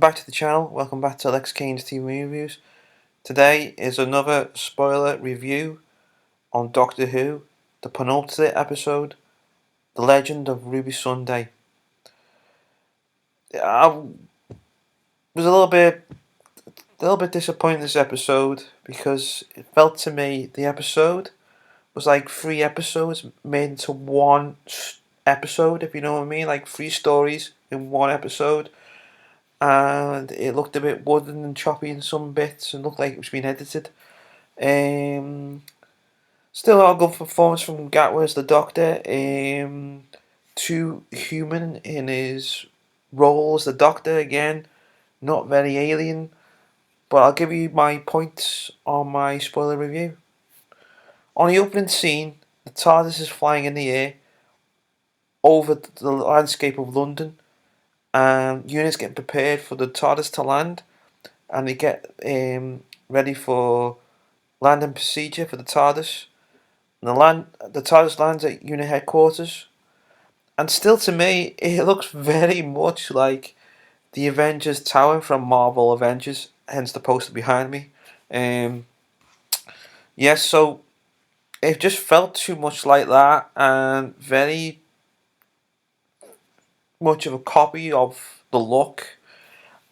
back to the channel, welcome back to Lex Kane's TV Reviews. Today is another spoiler review on Doctor Who, the penultimate episode, The Legend of Ruby Sunday. I was a little bit disappointed in this episode because it felt to me the episode was like 3 episodes made into one episode, if you know what I mean, like 3 stories in one episode. And it looked a bit wooden and choppy in some bits and looked like it was being edited. Still not a good performance from Gatwa as the Doctor. Too human in his role as the Doctor again, not very alien. But I'll give you my points on my spoiler review. On the opening scene, the TARDIS is flying in the air over the landscape of London, and units getting prepared for the TARDIS to land, and they get ready for landing procedure for the TARDIS. And the TARDIS lands at unit headquarters, and still to me it looks very much like the Avengers Tower from Marvel Avengers, hence the poster behind me. Yes, so it just felt too much like that, and very much of a copy of the look,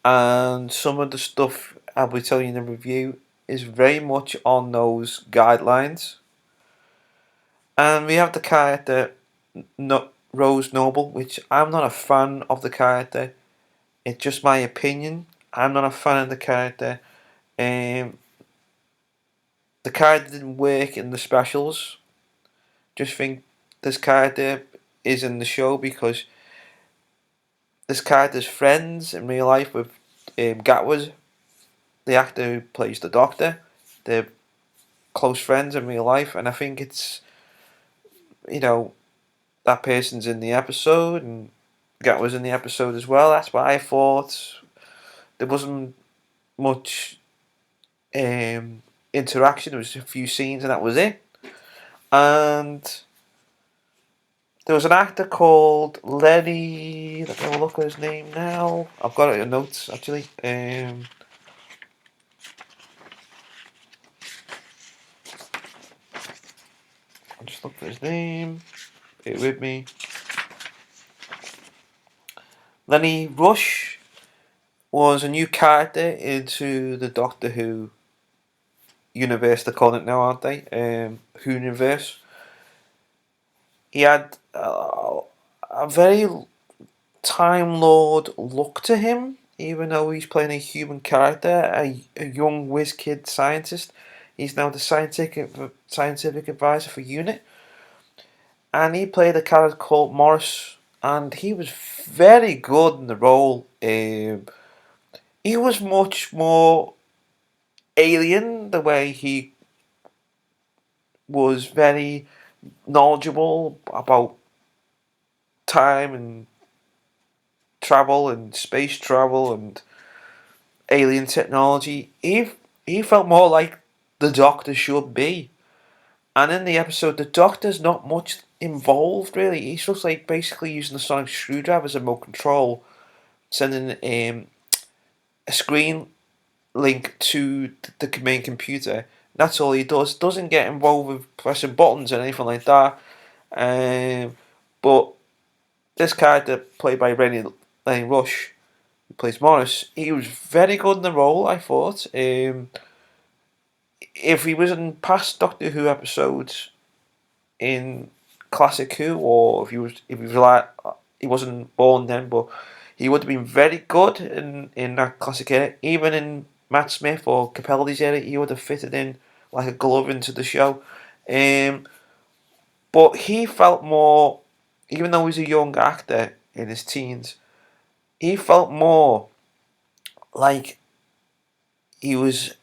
and some of the stuff I'll be telling you in the review is very much on those guidelines. And we have the character Rose Noble, which I'm not a fan of the character. It's just my opinion. I'm not a fan of the character. The character didn't work in the specials. Just think this character is in the show because this character's friends in real life with Gatwa, the actor who plays the Doctor. They're close friends in real life, and I think it's, that person's in the episode, and Gatwa's in the episode as well. That's what I thought. There wasn't much interaction. There was a few scenes, and that was it. And there was an actor called Lenny. Let me have a look at his name now. I've got it in notes actually. I'll just look for his name. Bear with me. Lenny Rush was a new character into the Doctor Who universe, they're calling it now, aren't they? Who universe. He had a very Time Lord look to him, even though he's playing a human character, a young whiz kid scientist. He's now the scientific advisor for UNIT, and he played a character called Morris, and he was very good in the role. He was much more alien, the way he was very knowledgeable about time and travel and space travel and alien technology. He felt more like the Doctor should be. And in the episode, the Doctor's not much involved really. He's just like basically using the sonic screwdriver as a remote control, sending a screen link to the main computer. That's all he does. Doesn't get involved with pressing buttons or anything like that. But this character, played by Lenny Rush, who plays Morris, he was very good in the role, I thought. If he was in past Doctor Who episodes in Classic Who, or if he was like, he wasn't born then, but he would have been very good in that classic era. Even in Matt Smith or Capaldi's era, he would have fitted in like a glove into the show. But he felt more, even though he's a young actor in his teens, he felt more like he was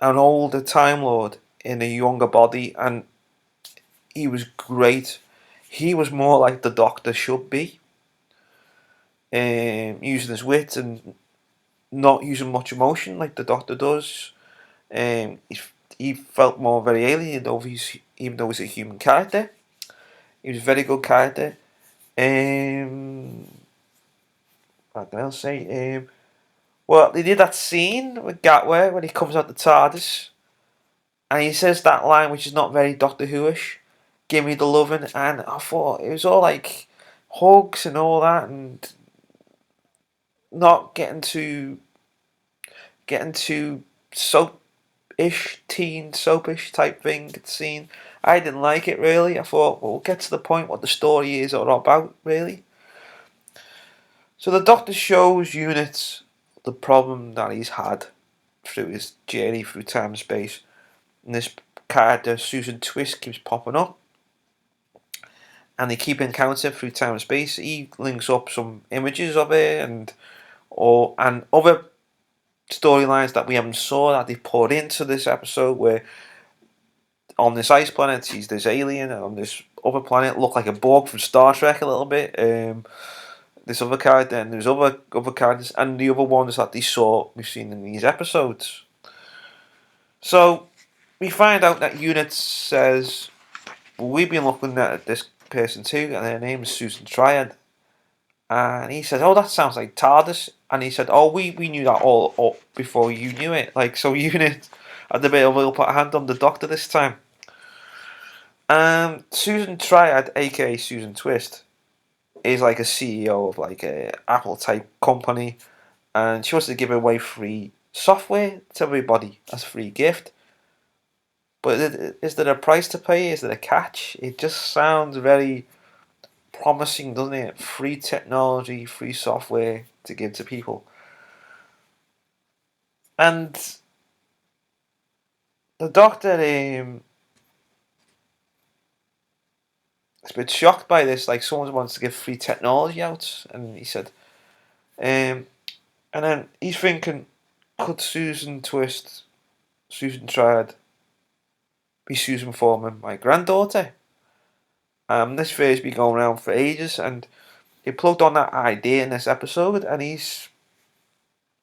an older Time Lord in a younger body, and he was great. He was more like the Doctor should be, using his wit and not using much emotion like the Doctor does. He felt more very alien, even though he's a human character. He was a very good character. what can I say? Well, they did that scene with Gatway when he comes out the TARDIS, and he says that line which is not very Doctor Who-ish. Give me the loving, and I thought it was all like hugs and all that, and not getting too soap-ish, teen soap-ish type thing scene. I didn't like it really. I thought, well, we'll get to the point what the story is or about really. So the Doctor shows Unit the problem that he's had through his journey through time and space, and this character Susan Twist keeps popping up, and they keep encountering through time and space. He links up some images of it and other storylines that we haven't saw that they put into this episode, where on this ice planet he's this alien, and on this other planet look like a Borg from Star Trek a little bit. This other character, and there's other characters, and the other ones that we've seen in these episodes. So we find out that Unit says, well, we've been looking at this person too, and her name is Susan Triad. And he says, oh, that sounds like TARDIS. And he said, oh, we knew that all up before you knew it. Like, so Unit had a bit of a put a hand on the Doctor this time. Susan Triad, aka Susan Twist, is like a CEO of like a Apple type company, and she wants to give away free software to everybody as a free gift. But is there a price to pay? Is there a catch? It just sounds very promising, doesn't it? Free technology, free software to give to people. And the Doctor is a bit shocked by this. Like, someone wants to give free technology out, and he said, and then he's thinking, could Susan Triad, be Susan Foreman, my granddaughter? This theory's been going around for ages, and he plugged on that idea in this episode, and he's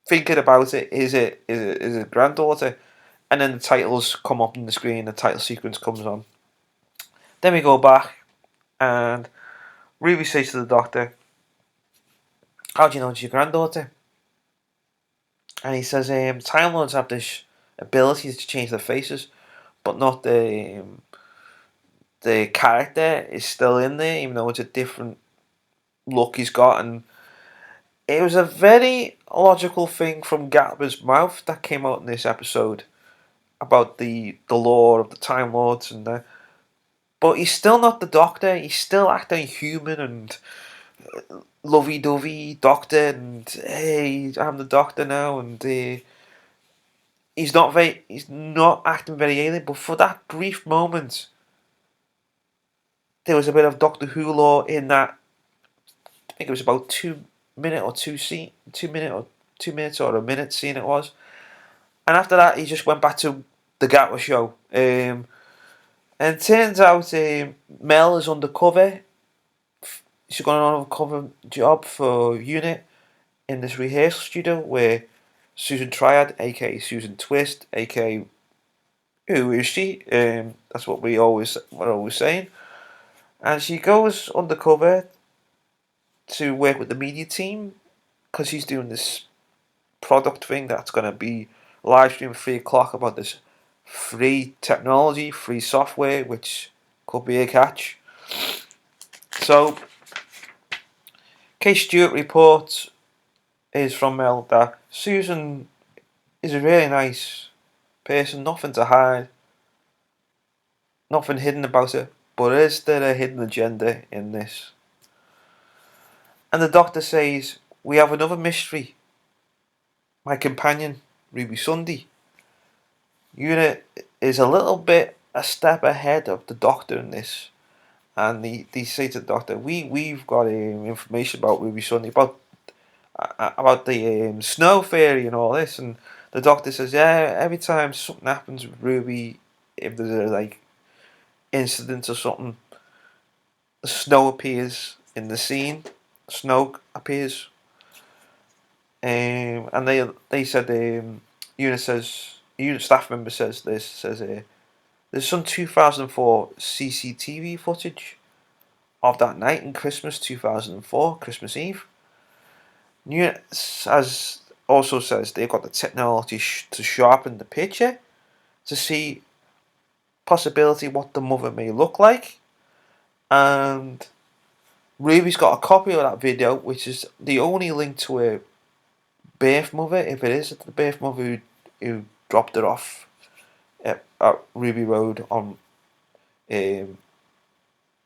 thinking about it. Is it granddaughter? And then the titles come up on the screen. The title sequence comes on. Then we go back, and Ruby says to the Doctor, "How do you know it's your granddaughter?" And he says, "Time Lords have this ability to change their faces, but not the character is still in there, even though it's a different look he's got." And it was a very logical thing from Gatwa's mouth that came out in this episode about the lore of the Time Lords, but he's still not the Doctor. He's still acting human and lovey-dovey Doctor, and hey, I'm the Doctor now, and he's not acting very alien. But for that brief moment, there was a bit of Doctor Who lore in that. I think it was about 2 minutes or a minute scene it was, and after that he just went back to the Gatwa show. And it turns out Mel is undercover. She's got an undercover job for Unit in this rehearsal studio where Susan Triad, aka Susan Twist, aka who is she? That's what we're always saying. And she goes undercover to work with the media team because she's doing this product thing that's going to be live streamed at 3 o'clock about this free technology, free software, which could be a catch. So, Kate Stewart reports is from Mel that Susan is a really nice person, nothing to hide, nothing hidden about her, but is there a hidden agenda in this? And the Doctor says, we have another mystery. My companion, Ruby Sunday. Unit is a little bit a step ahead of the Doctor in this. And they say to the Doctor, we've got information about Ruby Sunday, about the snow fairy and all this. And the Doctor says, yeah, every time something happens with Ruby, if there's a incident or something, snow appears in the scene. Snow appears. And they said, Unit staff member says there's some 2004 CCTV footage of that night in Christmas 2004, Christmas Eve. Unit as also says they've got the technology to sharpen the picture to see possibility what the mother may look like, and Ruby's got a copy of that video, which is the only link to her birth mother, if it is the birth mother who dropped her off at Ruby Road on um,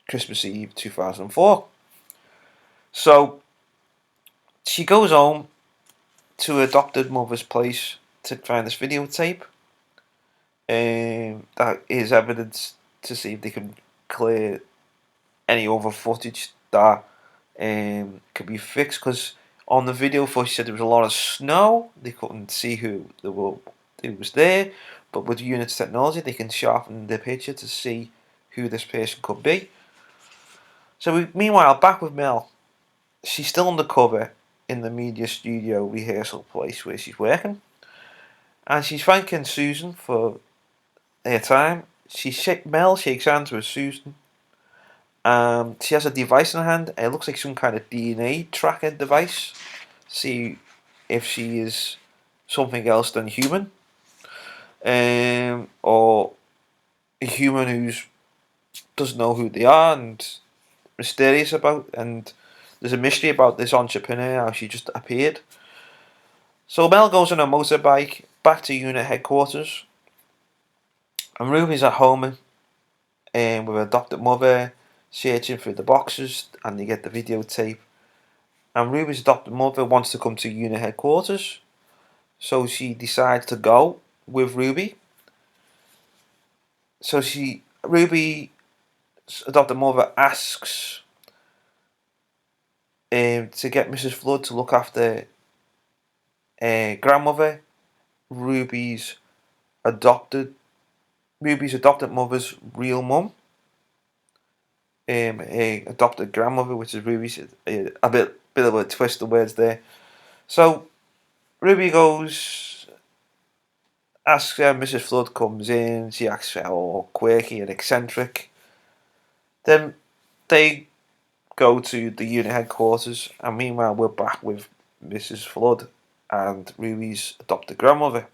Christmas Eve 2004. So she goes home to her adopted mother's place to find this videotape. That is evidence to see if they can clear any other footage that could be fixed, because on the video footage said there was a lot of snow. They couldn't see who was there, but with Unit's technology they can sharpen the picture to see who this person could be. So meanwhile, back with Mel, she's still undercover in the media studio rehearsal place where she's working, and she's thanking Susan for her time. Mel shakes hands with Susan. She has a device in her hand. It looks like some kind of DNA tracker device. See if she is something else than human, or a human who doesn't know who they are and mysterious about. And there's a mystery about this entrepreneur, how she just appeared. So Mel goes on a motorbike back to unit headquarters, and Ruby's at home with her adopted mother, searching through the boxes, and they get the videotape. And Ruby's adopted mother wants to come to unit headquarters, so she decides to go with Ruby. So Ruby's adopted mother asks to get Mrs. Flood to look after grandmother, Ruby's adopted mother's real mum. A adopted grandmother, which is Ruby's, a bit of a twist of words there. So Ruby goes, asks Mrs. Flood comes in. She asks how quirky and eccentric. Then they go to the unit headquarters, and meanwhile we're back with Mrs. Flood and Ruby's adopted grandmother.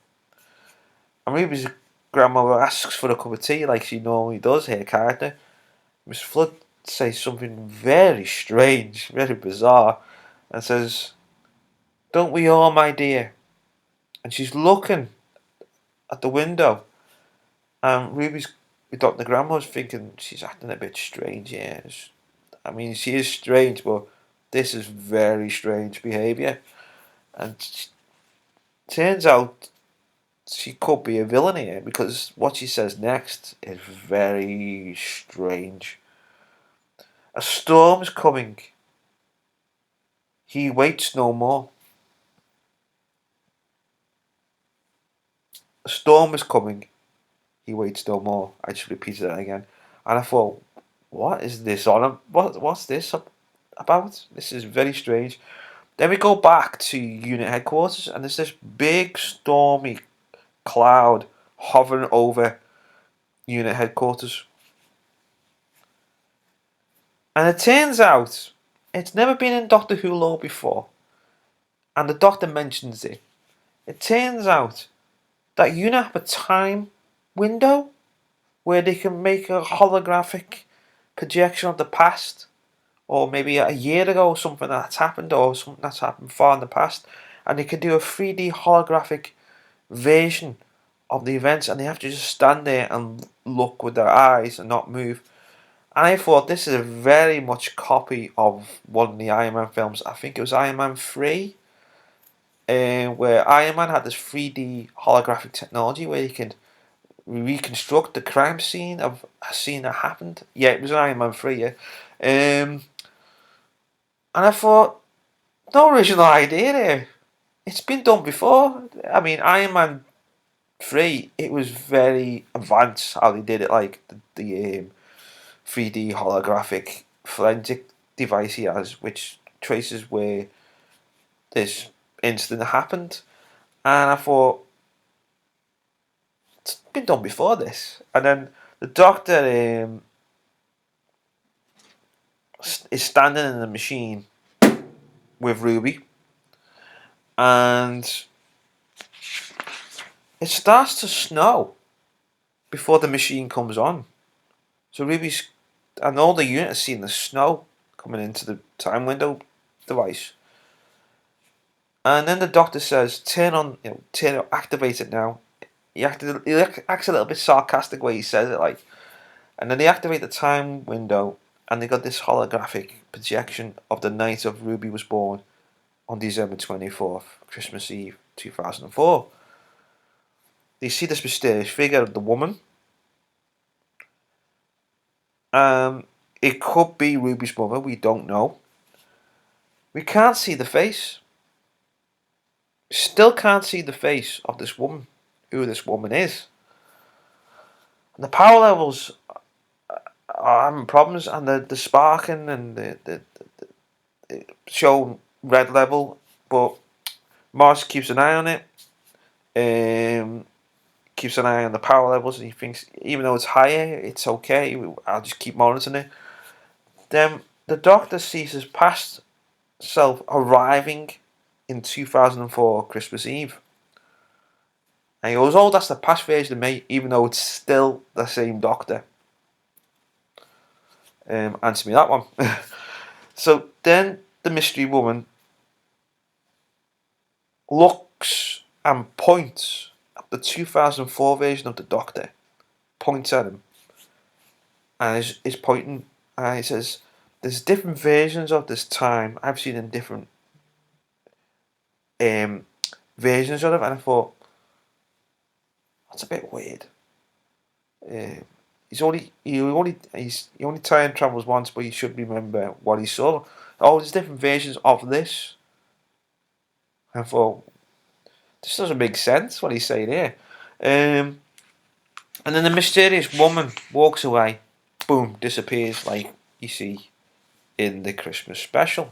And Ruby's grandmother asks for a cup of tea like she normally does, her character. Mrs. Flood says something very strange, very bizarre, and says, "Don't we all, my dear?" And she's looking at the window, and Ruby's adopted grandma's thinking she's acting a bit strange here. I mean, she is strange, but this is very strange behaviour. And turns out she could be a villain here, because what she says next is very strange. "A storm's coming. He waits no more." A storm is coming. He waits no more. I just repeated that again. And I thought, what is this on? What's this about? This is very strange. Then we go back to unit headquarters, and there's this big stormy cloud hovering over unit headquarters. And it turns out it's never been in Doctor Who lore before, and the Doctor mentions it. It turns out that unit have a time window where they can make a holographic projection of the past, or maybe a year ago, or something that's happened, or something that's happened far in the past, and they can do a 3D holographic version of the events, and they have to just stand there and look with their eyes and not move. And I thought this is a very much copy of one of the Iron Man films. I think it was Iron Man 3, where Iron Man had this 3D holographic technology where he can reconstruct the crime scene of a scene that happened. Yeah, it was an Iron Man 3, yeah. And I thought, no original idea there. It's been done before. I mean, Iron Man 3, it was very advanced how they did it, like the 3D holographic forensic device he has, which traces where this incident happened. And I thought, it's been done before this. And then the Doctor is standing in the machine with Ruby, and it starts to snow before the machine comes on. So Ruby's and all the units seeing the snow coming into the time window device. And then the doctor says, activate it now. He acts a little bit sarcastic way he says it, like. And then they activate the time window, and they got this holographic projection of the night of Ruby was born on December 24th, Christmas Eve, 2004. They see this mysterious figure of the woman. It could be Ruby's mother, we don't know. We can't see the face. Still can't see the face of this woman, who this woman is. And the power levels are having problems, and the sparking and the showing red level, but Mars keeps an eye on it. Keeps an eye on the power levels, and he thinks even though it's higher, it's okay. I'll just keep monitoring it. Then the Doctor sees his past self arriving in 2004 Christmas Eve, and he goes, "Oh, that's the past version of me," even though it's still the same Doctor. Answer me that one. So then the mystery woman looks and points at the 2004 version of the Doctor, points at him, and is pointing, and he says, "There's different versions of this time I've seen in different versions of it," and I thought, that's a bit weird. He only time travels once, but he should remember what he saw. Oh, there's different versions of this. I thought, this doesn't make sense what he's saying here. And then the mysterious woman walks away, boom, disappears like you see in the Christmas special.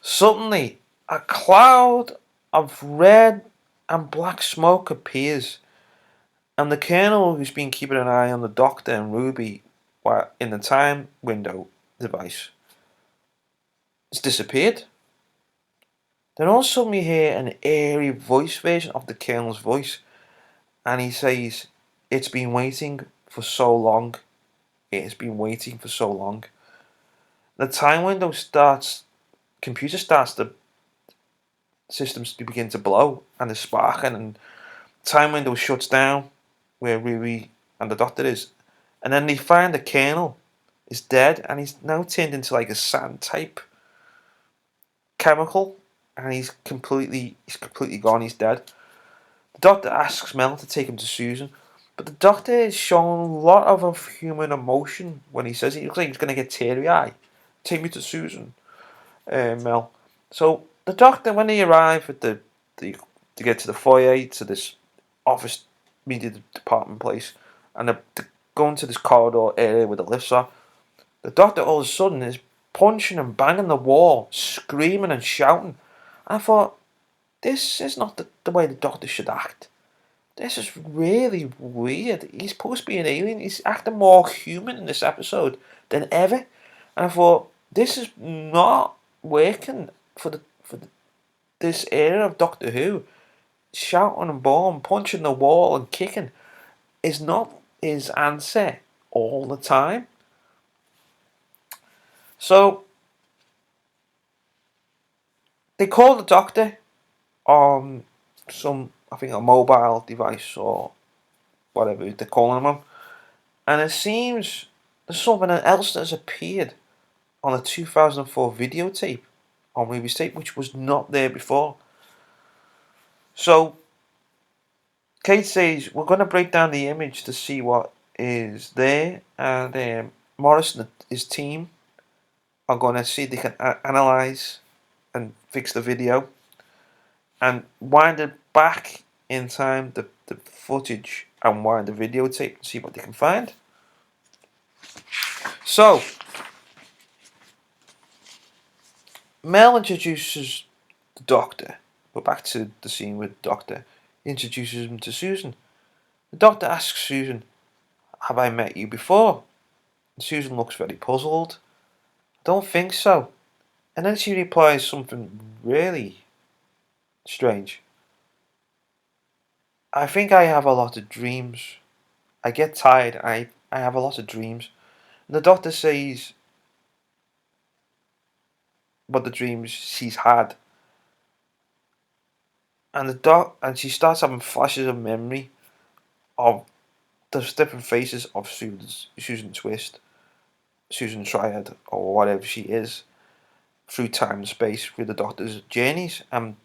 Suddenly, a cloud of red and black smoke appears, and the Colonel, who's been keeping an eye on the Doctor and Ruby while in the time window device, has disappeared. Then all of a sudden we hear an airy voice version of the Colonel's voice, and he says, "It's been waiting for so long. It has been waiting for so long." The time window starts, computer starts the systems to begin to blow, and the sparking, and time window shuts down where Ruby and the Doctor is, and then they find the Colonel is dead, and he's now turned into like a sand type chemical, and he's completely gone. He's dead. The Doctor asks Mel to take him to Susan, but the Doctor is showing a lot of human emotion when he says it. He looks like he's going to get teary eyed. "Take me to Susan, Mel." So the Doctor, when they arrive at the to get to the foyer, to this office media department place, and they're going to this corridor area where the lifts are, the Doctor all of a sudden is punching and banging the wall, screaming and shouting. I thought, this is not the way the Doctor should act. This is really weird. He's supposed to be an alien. He's acting more human in this episode than ever. And I thought, this is not working for this era of Doctor Who. Shouting and bawling, punching the wall and kicking is not his answer all the time. So they call the Doctor on some, I think, a mobile device or whatever they're calling him on, and it seems there's something else that has appeared on the 2004 videotape on Ruby's tape, which was not there before. So Kate says, "We're going to break down the image to see what is there," and Morris and his team are going to see if they can analyze and fix the video and wind it back in time, the footage, and wind the videotape and see what they can find. So Mel introduces the Doctor. We're back to the scene with the Doctor. He introduces him to Susan. The Doctor asks Susan, "Have I met you before?" And Susan looks very puzzled. "I don't think so." And then she replies something really strange. I think I have a lot of dreams. I get tired. I have a lot of dreams. And the doctor says what the dreams she's had, and and she starts having flashes of memory of the different faces of Susan Twist, Susan Triad, or whatever she is, through time and space, through the doctor's journeys, and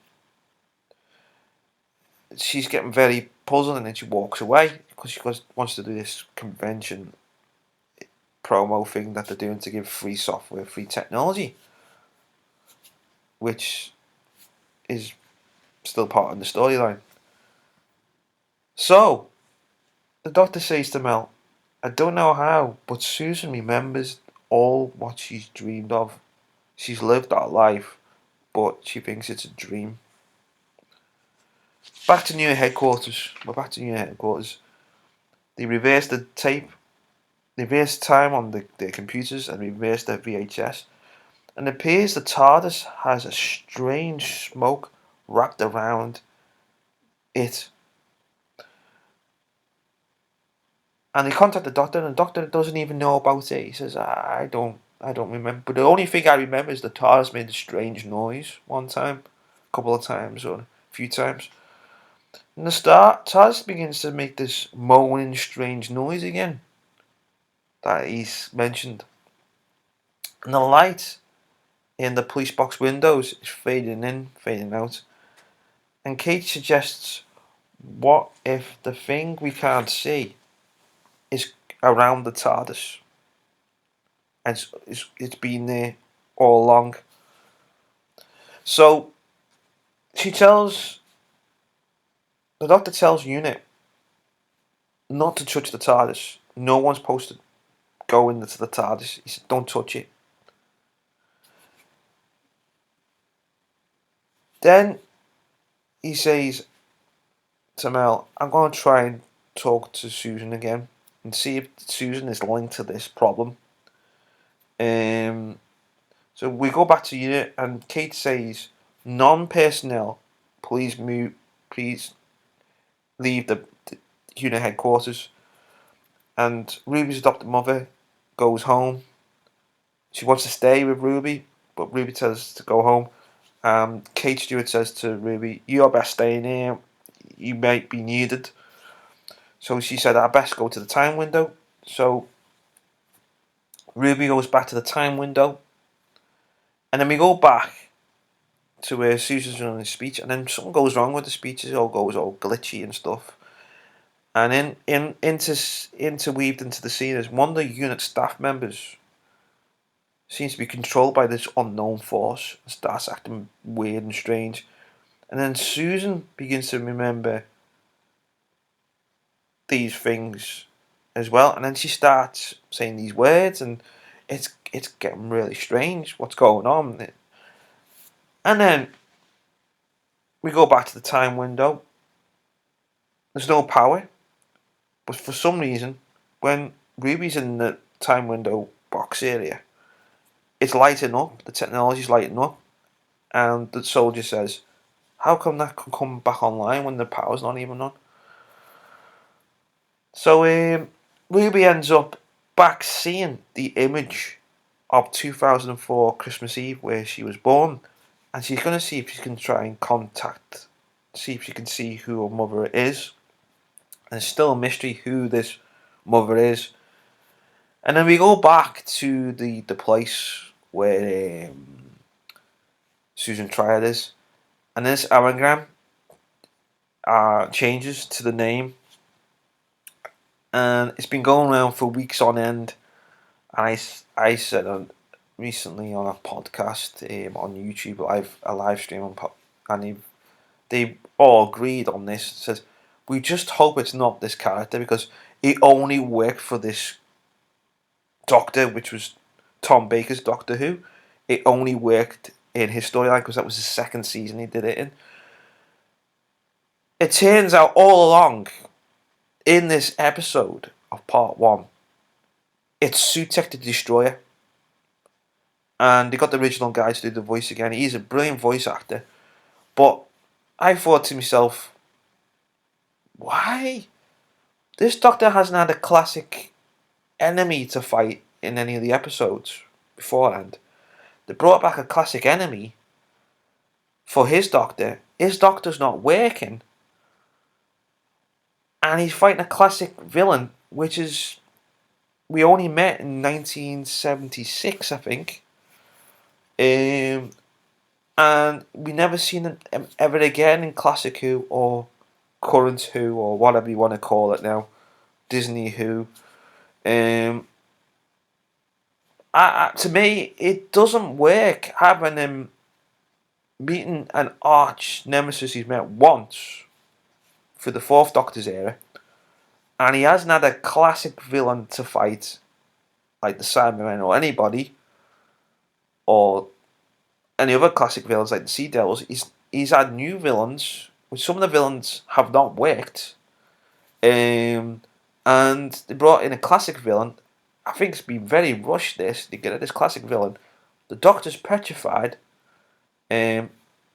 she's getting very puzzled, and then she walks away because wants to do this convention promo thing that they're doing to give free software, free technology, which is still part of the storyline. So the doctor says to Mel, I don't know how, but Susan remembers all what she's dreamed of. She's lived that life, but she thinks it's a dream. Back to New headquarters. We're back to New headquarters. They reverse the tape, they reverse time on their computers, and reverse their VHS. And it appears the TARDIS has a strange smoke wrapped around it. And they contact the doctor, and the doctor doesn't even know about it. He says, I don't remember. But the only thing I remember is the TARDIS made a strange noise one time, a couple of times, or a few times. And the TARDIS begins to make this moaning, strange noise again that he's mentioned. And the light in the police box windows is fading in, fading out. And Kate suggests, what if the thing we can't see is around the TARDIS? And it's been there all along. So the doctor tells Unit not to touch the TARDIS. No one's supposed to go into the TARDIS. He said, don't touch it. Then he says to Mel, I'm going to try and talk to Susan again and see if Susan is linked to this problem. So we go back to Unit, and Kate says, non-personnel, please leave the Unit headquarters. And Ruby's adopted mother goes home. She wants to stay with Ruby, but Ruby tells her to go home. Kate Stewart says to Ruby, you're best staying here. You might be needed. So she said, I best go to the time window. So Ruby goes back to the time window. And then we go back to where Susan's running a speech. And then something goes wrong with the speech. It all goes all glitchy and stuff. And interweaved into the scene is one of the Unit staff members seems to be controlled by this unknown force and starts acting weird and strange. And then Susan begins to remember these things as well. And then she starts saying these words, and it's getting really strange. What's going on? And then we go back to the time window. There's no power, but for some reason, when Ruby's in the time window box area, it's lighting up. The technology's lighting up, and the soldier says, how come that can come back online when the power's not even on? So Ruby ends up back seeing the image of 2004 Christmas Eve where she was born, and she's going to see if she can try and see if she can see who her mother is. And it's still a mystery who this mother is. And then we go back to the place where Susan Triad is, and this anagram changes to the name, and it's been going around for weeks on end. And I said recently on a podcast on YouTube, a live stream and they all agreed on this. It says, we just hope it's not this character because it only worked for this Doctor, which was Tom Baker's Doctor Who. It only worked in his storyline because that was the second season he did it in. It turns out all along in this episode of part 1, it's Sutekh the Destroyer. And they got the original guy to do the voice again. He's a brilliant voice actor. But I thought to myself, why? This Doctor hasn't had a classic enemy to fight in any of the episodes beforehand. They brought back a classic enemy for his Doctor. His Doctor's not working. And he's fighting a classic villain, which is... We only met in 1976, I think. And we never seen him ever again in Classic Who or Current Who or whatever you want to call it now. Disney Who. To me, it doesn't work having him meeting an arch nemesis he's met once for the Fourth Doctor's era, and he hasn't had a classic villain to fight like the Cybermen or anybody, or any other classic villains like the Sea Devils. He's had new villains, which some of the villains have not worked, and they brought in a classic villain. I think it's been very rushed. To get this classic villain. The Doctor's petrified, and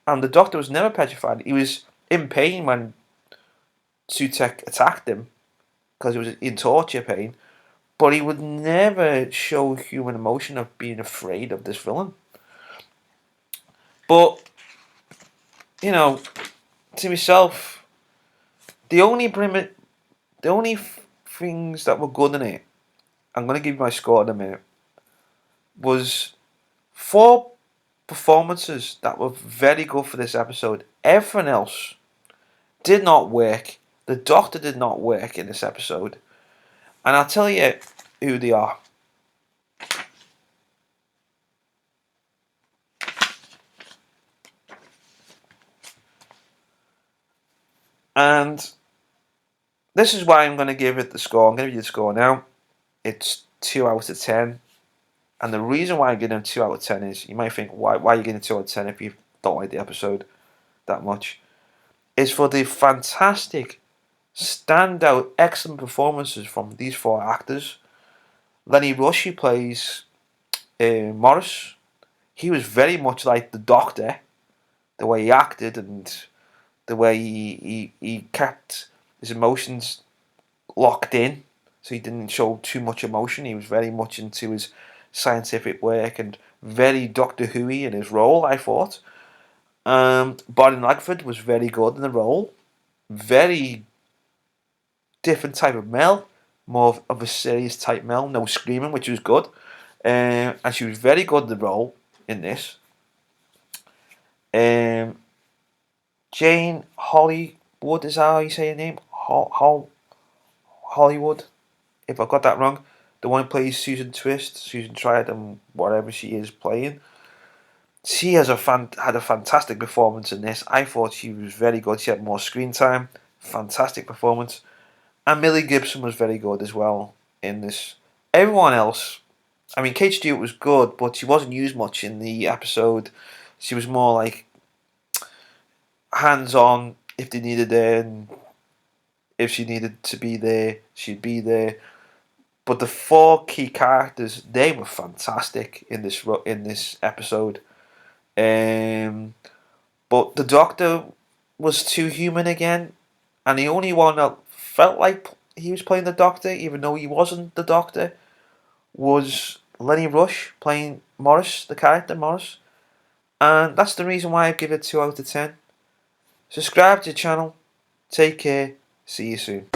the Doctor was never petrified. He was in pain when Sutekh attacked him because he was in torture pain, but he would never show human emotion of being afraid of this villain. But, to myself, the only things that were good in it, I'm going to give you my score in a minute, was 4 performances that were very good for this episode. Everything else did not work. The Doctor did not work in this episode. And I'll tell you who they are. And this is why I'm going to give it the score. I'm going to give you the score now. It's 2 out of 10. And the reason why I give it 2 out of 10 is, you might think, why are you getting 2 out of 10 if you don't like the episode that much? Is for the fantastic, standout, excellent performances from these 4 actors. Lenny Rush, who plays Morris, he was very much like the Doctor, the way he acted and the way he kept his emotions locked in, so he didn't show too much emotion. He was very much into his scientific work and very Doctor Who-y in his role, I thought. Barney Langford was very good in the role. Very different type of Mel, more of a serious type Mel, no screaming, which was good. And she was very good in the role in this. Jane Hollywood, is that how you say her name? Hollywood, if I got that wrong. The one who plays Susan Twist, Susan Triad, and whatever she is playing. She had a fantastic performance in this. I thought she was very good. She had more screen time. Fantastic performance. And Millie Gibson was very good as well in this. Everyone else, I mean, Kate Stewart was good, but she wasn't used much in the episode. She was more like hands-on if they needed her, and if she needed to be there, she'd be there. But the 4 key characters, they were fantastic in this episode. But the Doctor was too human again, and the only one that felt like he was playing the Doctor, even though he wasn't the Doctor, was Lenny Rush playing Morris, the character Morris. And that's the reason why I give it 2 out of 10. Subscribe to the channel. Take care. See you soon.